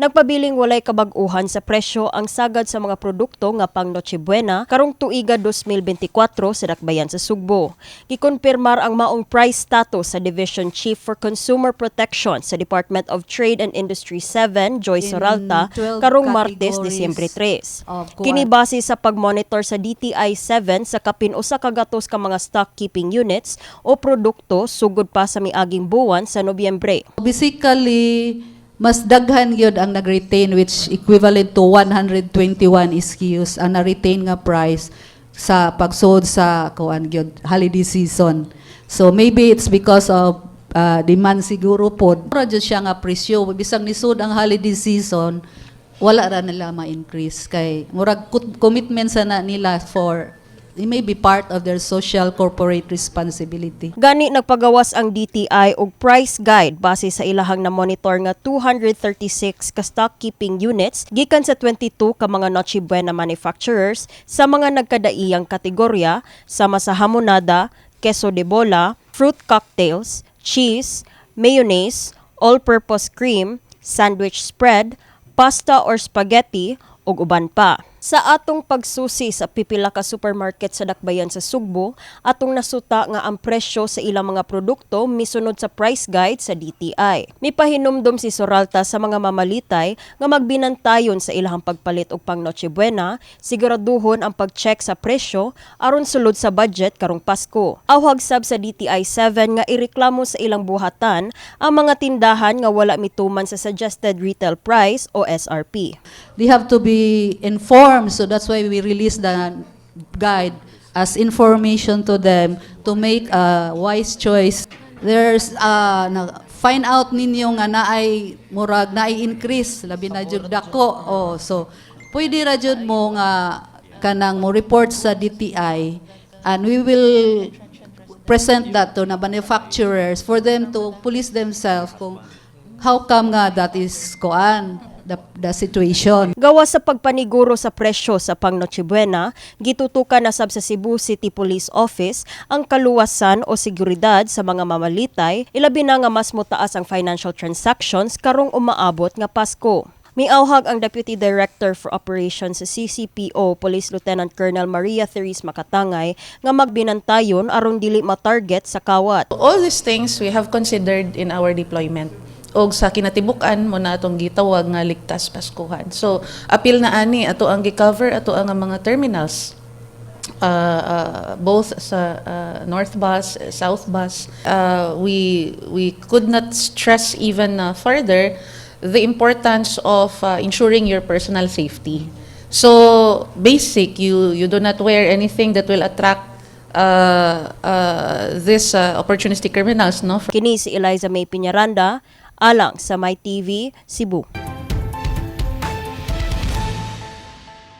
Nagpabiling walay kabag-uhan sa presyo ang sagad sa mga produkto nga pang Noche Buena karong tuiga 2024 sa dakbayan sa Sugbo. Gikumpirmar ang maong price status sa Division Chief for Consumer Protection sa Department of Trade and Industry 7, Joy Soralta, karong Martes, Disyembre 3. Kini base sa pagmonitor sa DTI 7 sa kapin usa ka gatos ka mga stock keeping units o produkto sugod pa sa miaging buwan sa Nobyembre. Basically, mas daghan yun ang nag-retain which equivalent to 121 SKUs ang na-retain nga price sa pagsold sa holiday season. So maybe it's because of demand siguro po. Radyo siya nga presyo. Bisang nisod ang holiday season, wala ra nila ma-increase. Kay murag commitment sana nila for it may be part of their social corporate responsibility. Gani nagpagawas ang DTI og price guide base sa ilahang na monitor nga 236 ka stock keeping units gikan sa 22 ka mga Noche Buena manufacturers sa mga nagkadaiyang kategorya sama sa hamonada, queso de bola, fruit cocktails, cheese, mayonnaise, all-purpose cream, sandwich spread, pasta or spaghetti ug uban pa. Sa atong pagsusi sa pipila ka supermarket sa dakbayan sa Sugbo, atong nasuta nga ang presyo sa ilang mga produkto misunod sa price guide sa DTI. Mipahinumdom si Soralta sa mga mamalitay nga magbinantayon sa ilang pagpalit og pang Noche Buena, siguraduhon ang pag-check sa presyo aron sulod sa budget karong Pasko. Awhag sab sa DTI 7 nga ireklamo sa ilang buhatan ang mga tindahan nga wala mituman sa suggested retail price o SRP. They have to be informed, so that's why we release the guide as information to them to make a wise choice. There's find out ninyo nga naay murag naay increase labi na jud dako. So pwede ra jud mo nga kanang mo report sa DTI and we will present that to na manufacturers for them to police themselves kung how come nga that is the situation. Gawa sa pagpaniguro sa presyo sa pang Noche Buena, gitutukan na sab sa Cebu City Police Office ang kaluwasan o seguridad sa mga mamalitay, ilabi na nga mas motaas ang financial transactions karong umaabot nga Pasko. Miauhag ang Deputy Director for Operations sa CCPO, Police Lieutenant Colonel Maria Therese Makatangay, nga magbinantayon aron dili ma-target sa kawat. All these things we have considered in our deployment. Og sa kinatibukan mo na atong gitawag nga ligtas Paskuhan. So apil na ani ato ang gi-cover ato ang mga terminals both sa North Bus, South Bus. We could not stress even further the importance of ensuring your personal safety. So basic, you do not wear anything that will attract this opportunistic criminals, no? Kini si Elaiza Penaranda, alang sa MyTV, Cebu.